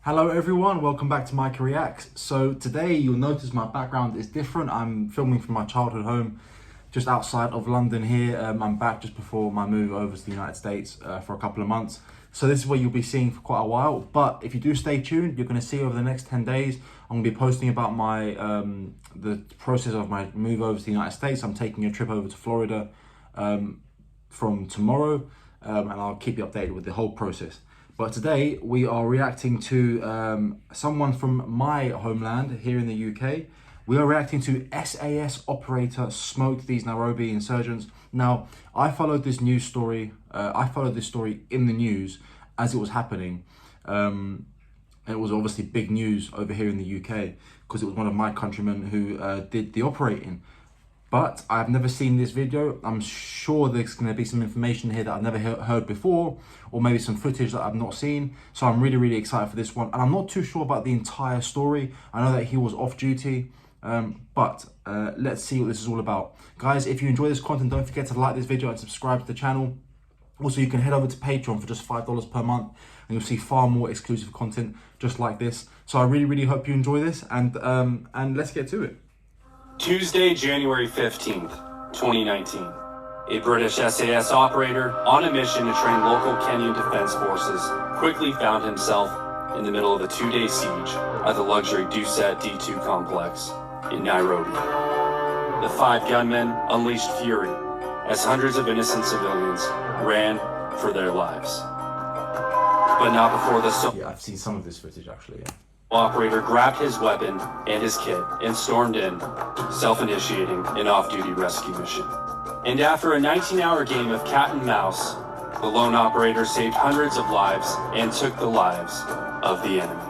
Hello everyone, welcome back to Mikey Reacts. So today you'll notice my background is different. I'm filming from my childhood home just outside of London here. I'm back just before my move over to the United States for a couple of months. So this is what you'll be seeing for quite a while. But if you do stay tuned, you're going to see over the next 10 days, I'm going to be posting about my the process of my move over to the United States. I'm taking a trip over to Florida from tomorrow and I'll keep you updated with the whole process. But today we are reacting to someone from my homeland here in the UK. We are reacting to SAS operator smoked these Nairobi insurgents. Now, I followed this news story. I followed this story in the news as it was happening. And it was obviously big news over here in the UK because it was one of my countrymen who did the operating. But I've never seen this video. I'm sure there's going to be some information here that I've never heard before, or maybe some footage that I've not seen. So I'm really, really excited for this one. And I'm not too sure about the entire story. I know that he was off duty, but let's see what this is all about. Guys, if you enjoy this content, don't forget to like this video and subscribe to the channel. Also, you can head over to Patreon for just $5 per month, and you'll see far more exclusive content just like this. So I really, really hope you enjoy this, and let's get to it. Tuesday, January 15th, 2019. A British SAS operator on a mission to train local Kenyan defense forces quickly found himself in the middle of a two-day siege at the luxury D2 complex in Nairobi. The five gunmen unleashed fury as hundreds of innocent civilians ran for their lives. But not before the Yeah, I've seen some of this footage actually, yeah. Operator grabbed his weapon and his kit and stormed in, self-initiating an off-duty rescue mission. And after a 19-hour game of cat and mouse, the lone operator saved hundreds of lives and took the lives of the enemy.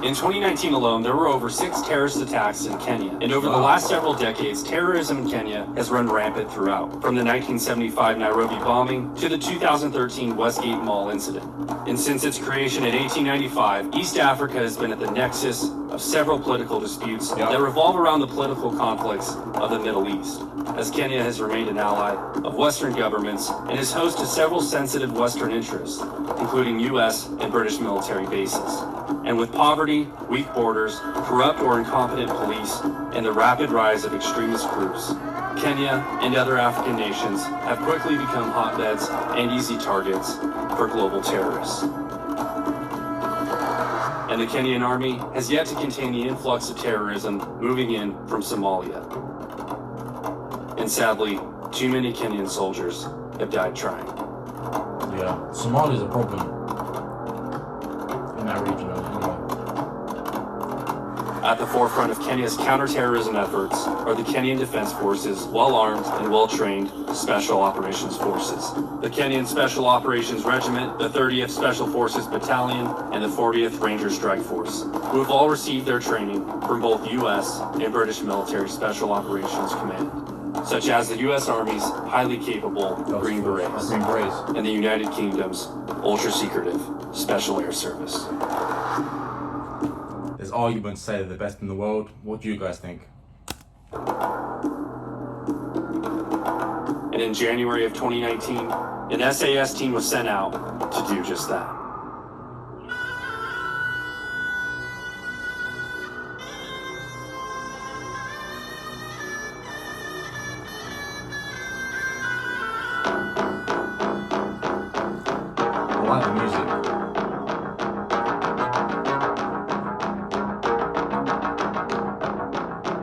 In 2019 alone, there were over 6 terrorist attacks in Kenya, and over the last several decades, terrorism in Kenya has run rampant throughout, from the 1975 Nairobi bombing to the 2013 Westgate Mall incident. And since its creation in 1895, East Africa has been at the nexus of several political disputes that revolve around the political conflicts of the Middle East, as Kenya has remained an ally of Western governments and is host to several sensitive Western interests, including US and British military bases. And with poverty, weak borders, corrupt or incompetent police, and the rapid rise of extremist groups, Kenya and other African nations have quickly become hotbeds and easy targets for global terrorists. And the Kenyan army has yet to contain the influx of terrorism moving in from Somalia. And sadly, too many Kenyan soldiers have died trying. Yeah, Somalia is a problem in that region. At the forefront of Kenya's counterterrorism efforts are the Kenyan Defense Forces, well-armed and well-trained Special Operations Forces. The Kenyan Special Operations Regiment, the 30th Special Forces Battalion, and the 40th Ranger Strike Force, who have all received their training from both U.S. and British Military Special Operations Command, such as the U.S. Army's highly capable Green Berets and the United Kingdom's ultra-secretive Special Air Service. There's arguments to say they're the best in the world. What do you guys think? And in January of 2019, an SAS team was sent out to do just that. I like the music.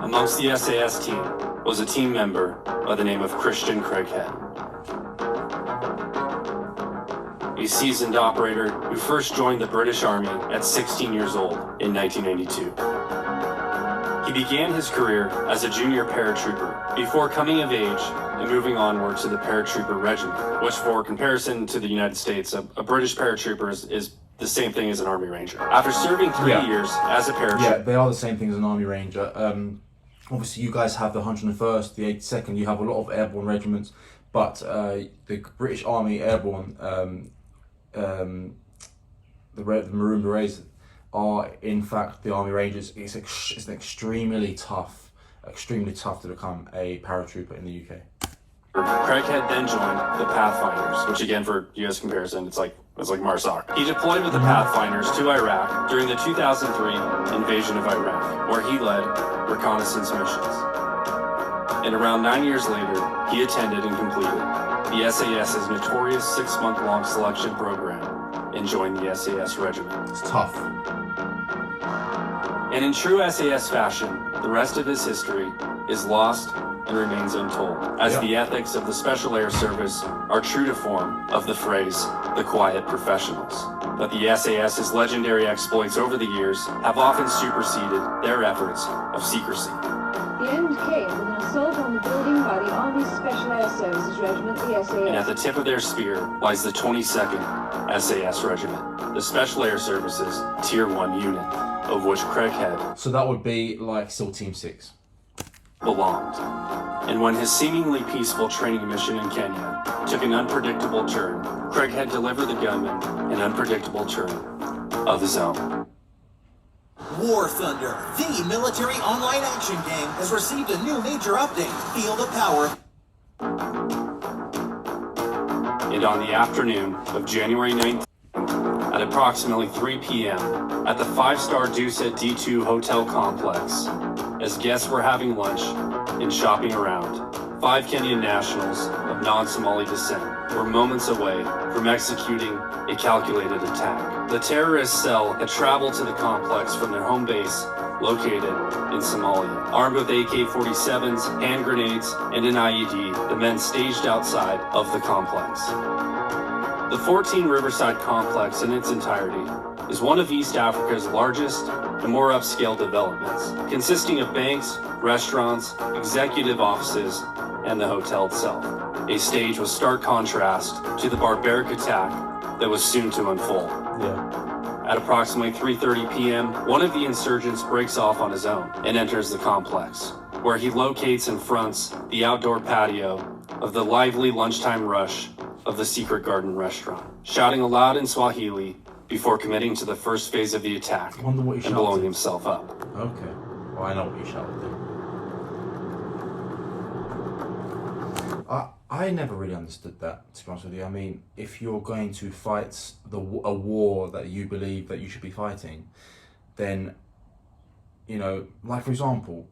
Amongst the SAS team was a team member by the name of Craighead, a seasoned operator who first joined the British Army at 16 years old in 1992. He began his career as a junior paratrooper before coming of age and moving onward to the paratrooper regiment, which for comparison to the United States, a British paratrooper is the same thing as an Army Ranger. After serving 3 years as a parachute... Yeah, they are the same thing as an Army Ranger. Obviously, you guys have the 101st, the 82nd, you have a lot of airborne regiments, but the British Army Airborne, the Maroon Berets, are in fact the Army Rangers. It's extremely tough to become a paratrooper in the UK. Craighead then joined the Pathfinders, which again, for US comparison, it's like MARSOC. He deployed with the Pathfinders to Iraq during the 2003 invasion of Iraq, where he led reconnaissance missions. And around 9 years later, he attended and completed the SAS's notorious 6-month-long selection program and joined the SAS regiment. It's tough. And in true SAS fashion, the rest of his history is lost and remains untold, as the ethics of the Special Air Service are true to form of the phrase, the quiet professionals. But the SAS's legendary exploits over the years have often superseded their efforts of secrecy. The end came with an assault on the building by the Army's Special Air Services Regiment, the SAS. And at the tip of their spear lies the 22nd SAS Regiment, the Special Air Services Tier 1 unit, of which Craighead... So that would be like SEAL Team 6. ...belonged. And when his seemingly peaceful training mission in Kenya took an unpredictable turn, Craighead delivered the gunman an unpredictable turn of his own. War Thunder, the military online action game, has received a new major update. Feel the power. And on the afternoon of January 19th, at approximately 3 p.m., at the 5-star D2 hotel complex, as guests were having lunch and shopping around, 5 Kenyan nationals of non-Somali descent were moments away from executing a calculated attack. The terrorist cell had traveled to the complex from their home base located in Somalia. Armed with AK-47s, hand grenades, and an IED, the men staged outside of the complex. The 14 Riverside complex in its entirety is one of East Africa's largest and more upscale developments, consisting of banks, restaurants, executive offices, and the hotel itself. A stage with stark contrast to the barbaric attack that was soon to unfold. At approximately 3:30 p.m., one of the insurgents breaks off on his own and enters the complex, where he locates and fronts the outdoor patio of the lively lunchtime rush of the Secret Garden restaurant, shouting aloud in Swahili before committing to the first phase of the attack and blowing himself up. Okay. Well, I know what you shouted. I never really understood that, to be honest with you. I mean, if you're going to fight a war that you believe that you should be fighting, then, you know, like for example,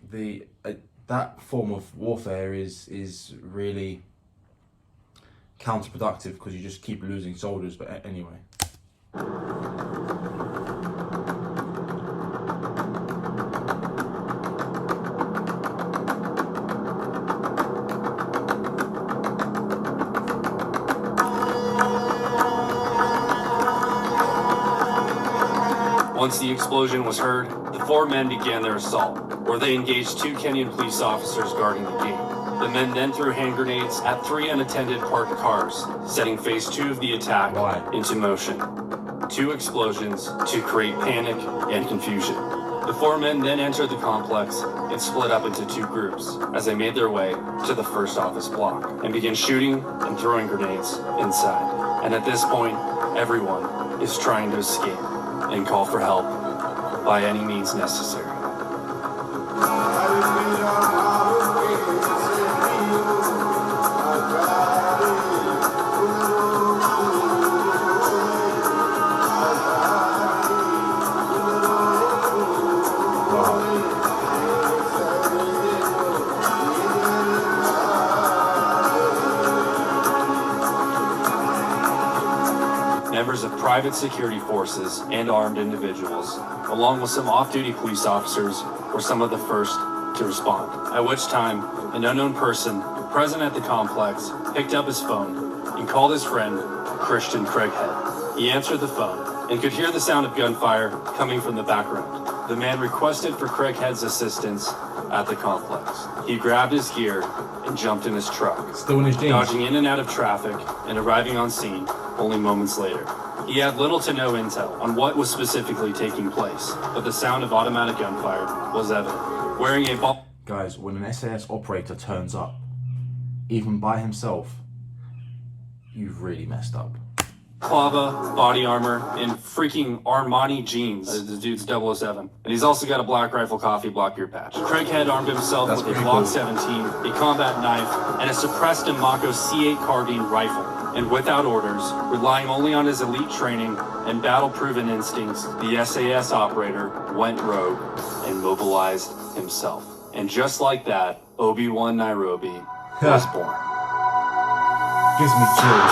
that form of warfare is really counterproductive because you just keep losing soldiers. But anyway. Once the explosion was heard, the 4 men began their assault, where they engaged 2 Kenyan police officers guarding the gate. The men then threw hand grenades at 3 unattended parked cars, setting phase 2 of the attack into motion. 2 explosions to create panic and confusion. The 4 men then entered the complex and split up into 2 groups as they made their way to the first office block and began shooting and throwing grenades inside. And at this point, everyone is trying to escape and call for help by any means necessary. Members of private security forces and armed individuals, along with some off-duty police officers, were some of the first to respond. At which time, an unknown person present at the complex picked up his phone and called his friend, Christian Craighead. He answered the phone and could hear the sound of gunfire coming from the background. The man requested for Craighead's assistance at the complex. He grabbed his gear and jumped in his truck, Still in his jeans. dodging in and out of traffic and arriving on scene only moments later. He had little to no intel on what was specifically taking place, but the sound of automatic gunfire was evident. Wearing a ball... Guys, when an SAS operator turns up, even by himself, you've really messed up. Clava, body armor, and freaking Armani jeans. The dude's 007. And he's also got a Black Rifle coffee block ear patch. Craighead armed himself with a Glock 17, a combat knife, and a suppressed Mako C8 carbine rifle. And without orders, relying only on his elite training and battle-proven instincts, the SAS operator went rogue and mobilized himself. And just like that, Obi-Wan Nairobi was born. Gives me chills.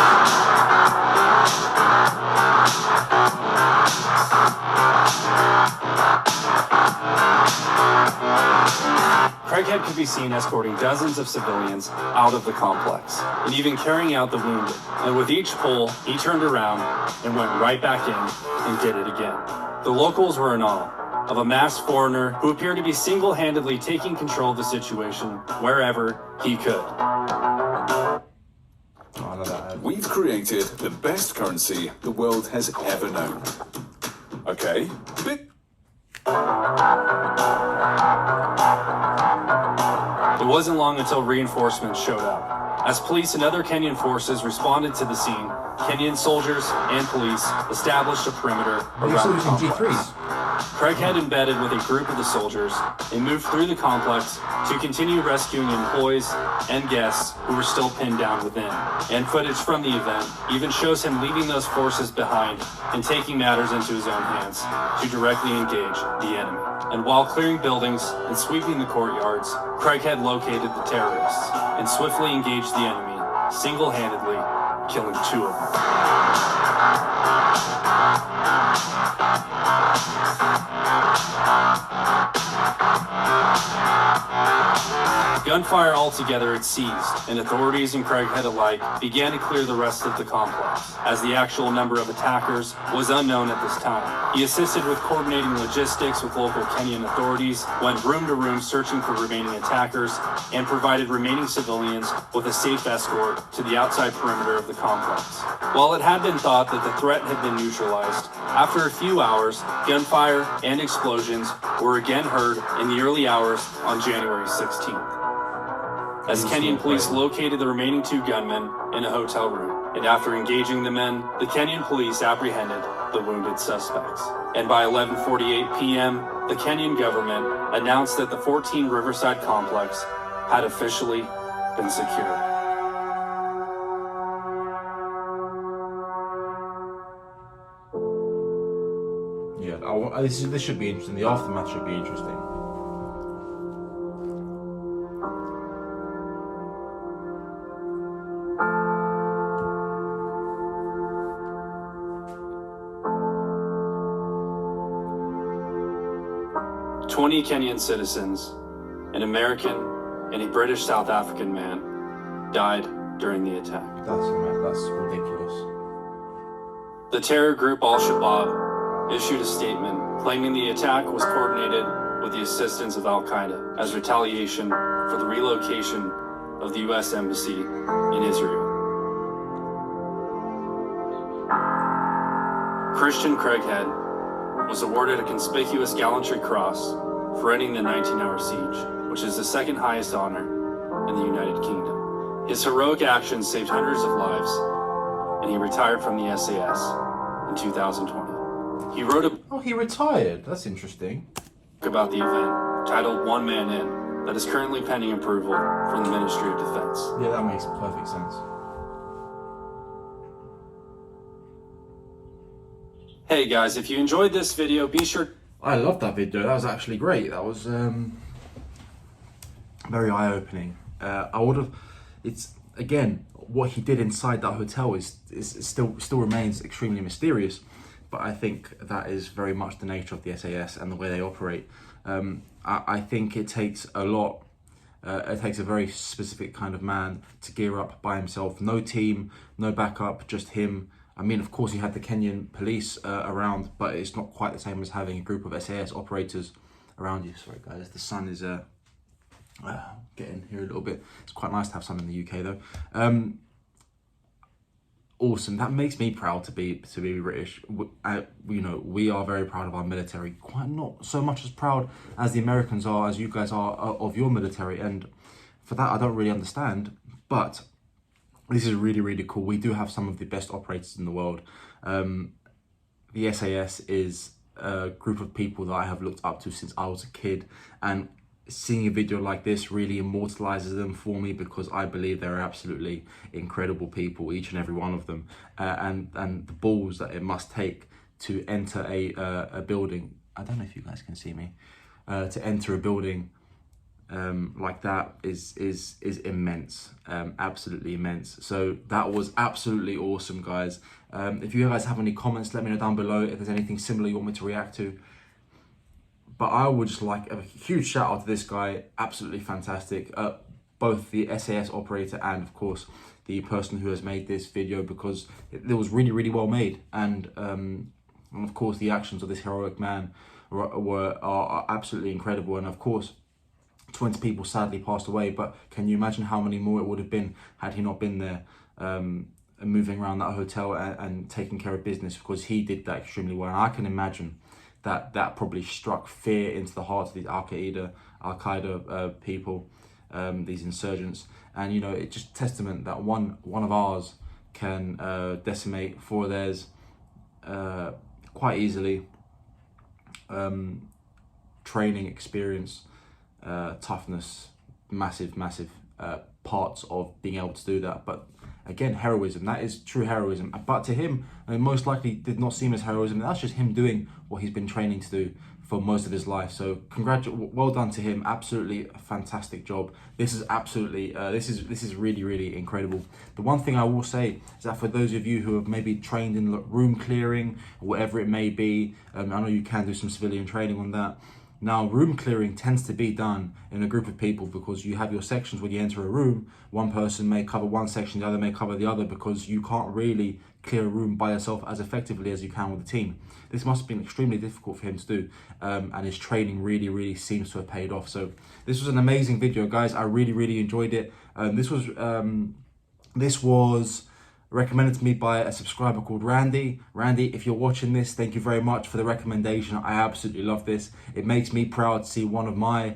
Craighead could be seen escorting dozens of civilians out of the complex, and even carrying out the wounded. And with each pull, he turned around and went right back in and did it again. The locals were in awe of a masked foreigner who appeared to be single-handedly taking control of the situation wherever he could. We've created the best currency the world has ever known. Okay, bit. It wasn't long until reinforcements showed up. As police and other Kenyan forces responded to the scene, Kenyan soldiers and police established a perimeter around the complex. Craighead embedded with a group of the soldiers and moved through the complex to continue rescuing employees and guests who were still pinned down within. And footage from the event even shows him leaving those forces behind and taking matters into his own hands to directly engage the enemy. And while clearing buildings and sweeping the courtyards, Craighead located the terrorists and swiftly engaged the enemy, single-handedly killing 2 of them. Gunfire altogether had ceased, and authorities and Craighead alike began to clear the rest of the complex, as the actual number of attackers was unknown at this time. He assisted with coordinating logistics with local Kenyan authorities, went room to room searching for remaining attackers, and provided remaining civilians with a safe escort to the outside perimeter of the complex. While it had been thought that the threat had been neutralized, after a few hours, gunfire and explosions were again heard in the early hours on January 16th. As Kenyan police located the remaining 2 gunmen in a hotel room, and after engaging the men, the Kenyan police apprehended the wounded suspects. And by 11:48 p.m., the Kenyan government announced that the 14 Riverside complex had officially been secured. Yeah, this should be interesting. The aftermath should be interesting. "20 Kenyan citizens, an American and a British South African man, died during the attack." That's ridiculous. The terror group Al-Shabaab issued a statement claiming the attack was coordinated with the assistance of Al-Qaeda as retaliation for the relocation of the U.S. Embassy in Israel. Christian Craighead was awarded a conspicuous gallantry cross for ending the 19-hour siege, which is the second highest honor in the United Kingdom. His heroic actions saved hundreds of lives, and he retired from the SAS in 2020. He wrote a Oh, he retired. That's interesting. book about the event titled "One Man In" that is currently pending approval from the Ministry of Defense. Yeah, that makes perfect sense. Hey guys, if you enjoyed this video, be sure... I loved that video. That was actually great. That was very eye-opening. I would have. It's again what he did inside that hotel is still remains extremely mysterious, but I think that is very much the nature of the SAS and the way they operate. I think it takes a lot. It takes a very specific kind of man to gear up by himself. No team, no backup, just him. I mean, of course, you had the Kenyan police around, but it's not quite the same as having a group of SAS operators around you. Sorry, guys, the sun is getting here a little bit. It's quite nice to have sun in the UK, though. awesome. That makes me proud to be British. You know, we are very proud of our military. Quite not so much as proud as the Americans are, as you guys are of your military. And for that, I don't really understand. But this is really, really cool. We do have some of the best operators in the world. The SAS is a group of people that I have looked up to since I was a kid, and seeing a video like this really immortalizes them for me, because I believe they're absolutely incredible people, each and every one of them, and the balls that it must take to enter a building. I don't know if you guys can see me. To enter a building like that is immense, absolutely immense. So that was absolutely awesome, guys. If you guys have any comments, let me know down below if there's anything similar you want me to react to. But I would just like a huge shout out to this guy, absolutely fantastic. Both the SAS operator and of course the person who has made this video, because it was really, really well made. And of course the actions of this heroic man are absolutely incredible. And of course 20 people sadly passed away, but can you imagine how many more it would have been had he not been there, moving around that hotel and taking care of business, because he did that extremely well. And I can imagine that probably struck fear into the hearts of these Al-Qaeda people, these insurgents. And you know, it's just testament that one of ours can decimate four of theirs quite easily. Training, experience, toughness, massive parts of being able to do that. But again, heroism, that is true heroism. But to him, most likely did not seem as heroism. That's just him doing what he's been training to do for most of his life. So well done to him. Absolutely a fantastic job. This is absolutely this is really, really incredible. The one thing I will say is that for those of you who have maybe trained in room clearing or whatever it may be, I know you can do some civilian training on that. Now, room clearing tends to be done in a group of people, because you have your sections when you enter a room. One person may cover one section, the other may cover the other, because you can't really clear a room by yourself as effectively as you can with a team. This must have been extremely difficult for him to do, and his training really, really seems to have paid off. So this was an amazing video, guys. I really, really enjoyed it. This was recommended to me by a subscriber called Randy. Randy, if you're watching this, thank you very much for the recommendation. I absolutely love this. It makes me proud to see one of my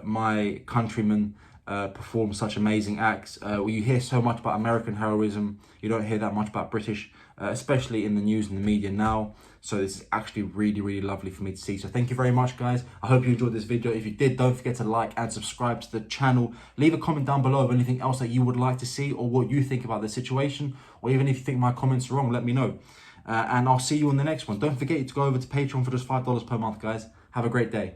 my countrymen perform such amazing acts. You hear so much about American heroism, you don't hear that much about British, especially in the news and the media now. So this is actually really, really lovely for me to see. So thank you very much, guys. I hope you enjoyed this video. If you did, don't forget to like and subscribe to the channel. Leave a comment down below of anything else that you would like to see, or what you think about the situation, or even if you think my comments are wrong, let me know. And I'll see you on the next one. Don't forget to go over to Patreon for just $5 per month, guys. Have a great day.